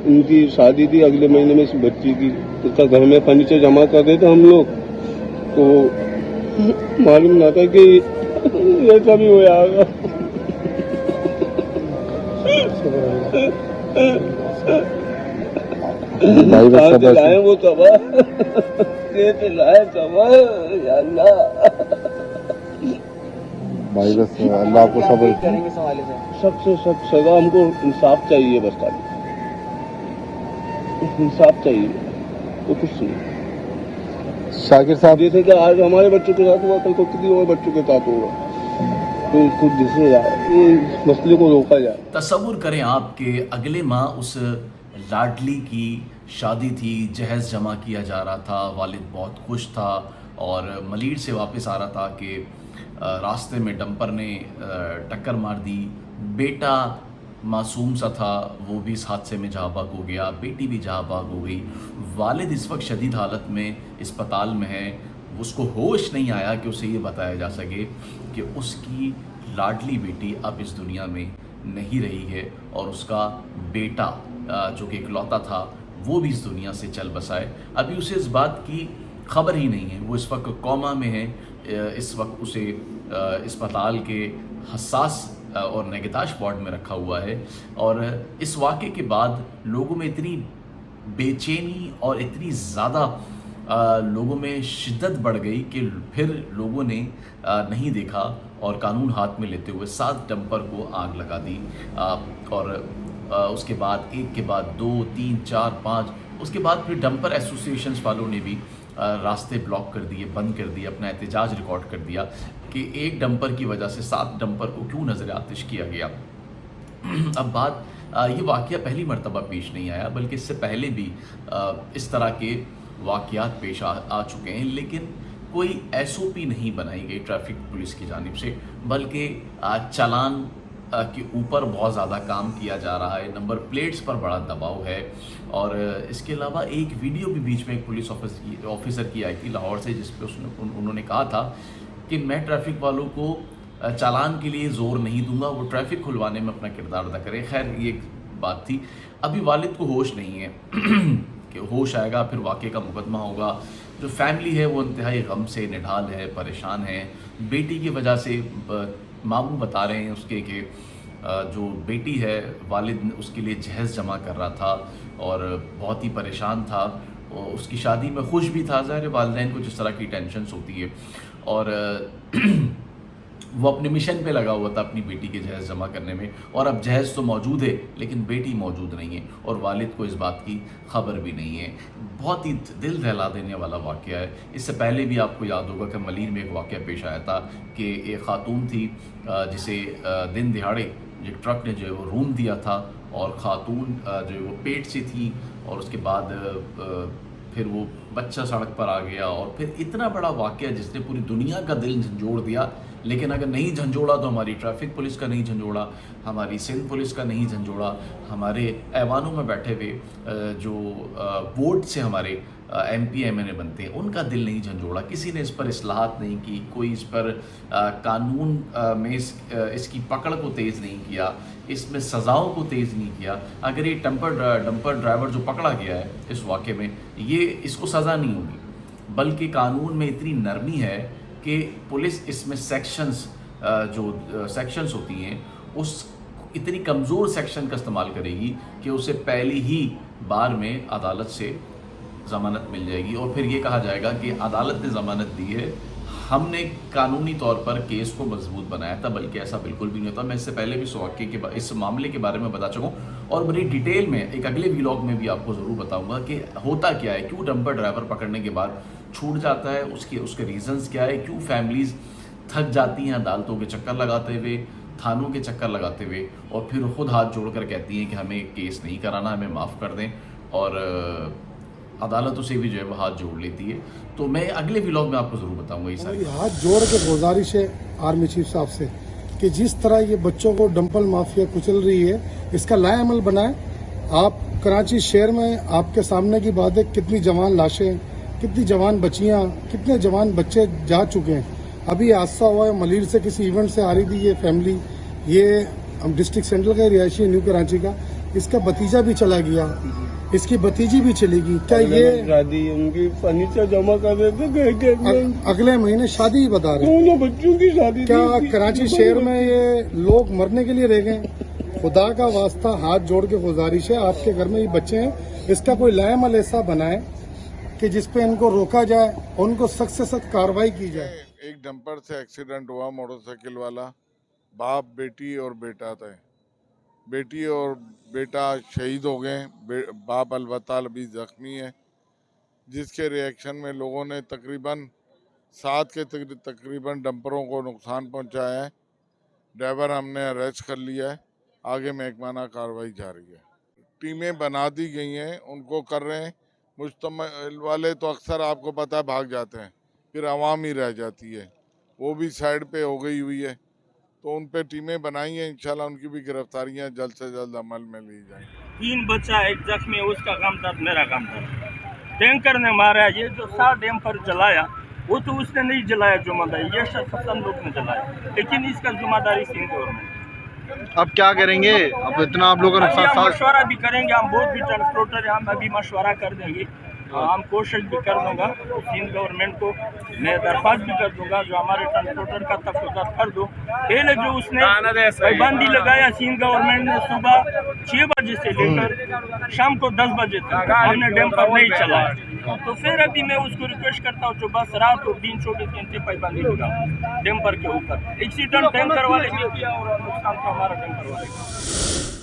उनकी शादी थी अगले महीने में इस बच्ची की। उसका घर में फर्नीचर जमा कर रहे थे हम लोग, तो मालूम ना था कि ऐसा भी हो जाएगा। कहाँ से लाए वो खबर, कैसे लाए खबर, या अल्लाह। भाई बस अल्लाह आपको सब्र करेंगे इस हवाले से? सबसे सब सजा, हमको इंसाफ चाहिए, बस खाली इंसाफ चाहिए, तो कुछ नहीं। शाकिर साहब, जैसे कि आज हमारे बच्चों के साथ हुआ, कल को किसी और बच्चों के साथ होगा, तो इसको जिसे ये मसले को रोका जाए। तसव्वुर करें आप कि अगले माह उस लाडली की शादी थी, जहेज़ जमा किया जा रहा था, वालिद बहुत खुश था और मलीर से वापस आ रहा था कि रास्ते में डंपर ने टक्कर मार दी। बेटा मासूम सा था, वो भी इस हादसे में जहाँ भाग हो गया, बेटी भी जहाँ भाग हो गई। वालिद इस वक्त शदीद हालत में अस्पताल में है। उसको होश नहीं आया कि उसे ये बताया जा सके कि उसकी लाडली बेटी अब इस दुनिया में नहीं रही है और उसका बेटा जो कि इकलौता था वो भी इस दुनिया से चल बसा है। अभी उसे इस बात की खबर ही नहीं है। वो इस वक्त कोमा में है। इस वक्त उसे अस्पताल के हसास और निगहदाश्त वार्ड में रखा हुआ है। और इस वाक़े के बाद लोगों में इतनी बेचैनी और इतनी ज़्यादा लोगों में शिद्दत बढ़ गई कि फिर लोगों ने नहीं देखा और कानून हाथ में लेते हुए 7 डंपर को आग लगा दी। और उसके बाद एक के बाद 2, 3, 4, 5, उसके बाद फिर डंपर एसोसिएशंस वालों ने भी रास्ते ब्लॉक कर दिए, बंद कर दिए, अपना एहतजाज रिकॉर्ड कर दिया कि एक डंपर की वजह से 7 डंपर को क्यों नज़र आतिश किया गया। अब बात ये वाक़या पहली मरतबा पेश नहीं आया, बल्कि इससे पहले भी इस तरह के वाक़यात पेश आ चुके हैं, लेकिन कोई SOP नहीं बनाई गई ट्रैफिक पुलिस की जानिब से, बल्कि चालान के ऊपर बहुत ज़्यादा काम किया जा रहा है, नंबर प्लेट्स पर बड़ा दबाव है। और इसके अलावा एक वीडियो भी बीच में एक पुलिस ऑफिसर की आई थी लाहौर से, जिस पे उन्होंने कहा था कि मैं ट्रैफिक वालों को चालान के लिए ज़ोर नहीं दूंगा, वो ट्रैफिक खुलवाने में अपना किरदार अदा करें। खैर ये बात थी। अभी वालिद को होश नहीं है कि होश आएगा फिर वाक़े का मुकदमा होगा। जो फैमिली है वो इंतहाई गम से निढाल है, परेशान है। बेटी की वजह से मामू बता रहे हैं उसके कि जो बेटी है वालिद उसके लिए जहेज़ जमा कर रहा था और बहुत ही परेशान था। और उसकी शादी में खुश भी था, ज़ाहिर वालिदैन को जिस तरह की टेंशन्स होती है। और वो अपने मिशन पे लगा हुआ था अपनी बेटी के जहेज़ जमा करने में, और अब जहेज़ तो मौजूद है लेकिन बेटी मौजूद नहीं है और वालिद को इस बात की खबर भी नहीं है। बहुत ही दिल दहला देने वाला वाक़या है। इससे पहले भी आपको याद होगा कि मलीर में एक वाक़या पेश आया था कि एक खातून थी जिसे दिन दिहाड़े एक ट्रक ने जो है वो रूम दिया था और ख़ातून जो है वो पेट से थी और उसके बाद फिर वो बच्चा सड़क पर आ गया और फिर इतना बड़ा वाक़या जिसने पूरी दुनिया का दिल झंझोड़ दिया। लेकिन अगर नहीं झंझोड़ा तो हमारी ट्रैफिक पुलिस का नहीं झंझोड़ा, हमारी सिंध पुलिस का नहीं झंझोड़ा, हमारे ऐवानों में बैठे हुए जो वोट से हमारे MP MNA बनते हैं उनका दिल नहीं झंझोड़ा। किसी ने इस पर इस्लाहात नहीं की, कोई इस पर कानून में इसकी पकड़ को तेज़ नहीं किया, इसमें सज़ाओं को तेज़ नहीं किया। अगर ये डंपर ड्राइवर जो पकड़ा गया है इस वाक़े में, ये इसको सज़ा नहीं होगी, बल्कि कानून में इतनी नरमी है कि पुलिस इसमें सेक्शंस जो सेक्शंस होती हैं उस इतनी कमज़ोर सेक्शन का इस्तेमाल करेगी कि उसे पहली ही बार में अदालत से ज़मानत मिल जाएगी और फिर ये कहा जाएगा कि अदालत ने ज़मानत दी है, हमने कानूनी तौर पर केस को मजबूत बनाया था। बल्कि ऐसा बिल्कुल भी नहीं होता। मैं इससे पहले भी इस मामले के बारे में बता चुका हूँ और बड़ी डिटेल में एक अगले व्लॉग में भी आपको ज़रूर बताऊँगा कि होता क्या है, क्यों डंपर ड्राइवर पकड़ने के बाद छूट जाता है, उसके रीज़न्स क्या है, क्यों फैमिलीज़ थक जाती हैं अदालतों के चक्कर लगाते हुए, थानों के चक्कर लगाते हुए, और फिर खुद हाथ जोड़कर कहती हैं कि हमें केस नहीं कराना, हमें माफ़ कर दें, और अदालतों से भी जो है वो हाथ जोड़ लेती है। तो मैं अगले व्लॉग में आपको ज़रूर बताऊंगा ये सारी हाथ जोड़ के गुजारिश है आर्मी चीफ साहब से कि जिस तरह ये बच्चों को डंपल माफिया कुचल रही है, इसका लाएअमल बनाएं। आप कराची शहर में आपके सामने की बात है, कितनी जवान लाशें, कितनी जवान बच्चियां, कितने जवान बच्चे जा चुके हैं। अभी हादसा हुआ है मलीर से, किसी इवेंट से आ रही थी ये फैमिली, ये डिस्ट्रिक्ट सेंट्रल का रिहायशी न्यू कराची का, اس کا بھتیجا بھی چلا گیا, اس کی بھتیجی بھی چلے گی. کیا یہ شادی ان کی فرنیچر جمع کر رہے تھے اگلے مہینے شادی ہی بتا رہے ہیں؟ دونوں بچوں کی شادی کیا تھی. کراچی شہر میں یہ لوگ مرنے کے لیے رہ گئے؟ خدا کا واسطہ ہاتھ جوڑ کے گزارش ہے, آپ کے گھر میں یہ بچے ہیں, اس کا کوئی لائے عمل ایسا بنائے کہ جس پہ ان کو روکا جائے اور ان کو سخت سے سخت کارروائی کی جائے. ایک ڈمپر سے ایکسیڈنٹ ہوا, موٹر سائیکل والا, باپ, بیٹی اور بیٹا تھا. بیٹی اور بیٹا شہید ہو گئے, باپ البتہ ابھی زخمی ہے, جس کے ریئیکشن میں لوگوں نے تقریباً 7 کے تقریباً ڈمپروں کو نقصان پہنچایا ہے. ڈرائیور ہم نے اریسٹ کر لیا ہے, آگے محکمانہ کارروائی جاری ہے. ٹیمیں بنا دی گئی ہیں, ان کو کر رہے ہیں. مشتمل والے تو اکثر آپ کو پتہ ہے بھاگ جاتے ہیں, پھر عوام ہی رہ جاتی ہے, وہ بھی سائڈ پہ ہو گئی ہوئی ہے. تو ان پہ ٹیمیں بنائی ہیں, انشاءاللہ ان کی بھی گرفتاریاں جلد سے جلد عمل میں لی جائیں. 3 بچہ, ایک زخمی, اس کا کام تھا, میرا کام تھا. ٹینکر نے مارا. یہ جو 7 ڈیمپر جلایا وہ تو اس نے نہیں جلایا, ذمہ داری یہ شخصاً لوگ نے جلایا, لیکن اس کا ذمہ داری سندھ گورنمنٹ. اب کیا کریں گے؟ اب اتنا آپ لوگوں کا ابھی ہم نقصان. مشورہ بھی کریں گے, ہم بہت بھی ٹرانسپورٹر ہیں, ہم ابھی مشورہ کر دیں گے. ہم کوشش بھی کر دوں گا سندھ گورنمنٹ کو, میں درخواست بھی کر دوں گا جو ہمارے ٹرانسپورٹر کا تفصیلات کر دو. پہلے جو اس نے پابندی لگایا سندھ گورنمنٹ نے, صبح 6 بجے سے لے کر شام کو 10 بجے تک ہم نے ڈیمپر نہیں چلایا. تو پھر ابھی میں اس کو ریکویسٹ کرتا ہوں جو بس رات اور دن 24 گھنٹے پابندی لگاؤ ڈیمپر کے اوپر. ایکسیڈنٹ ٹینکر والے بھی کیا اور نقصان تو ہمارا ٹینکر والے کا.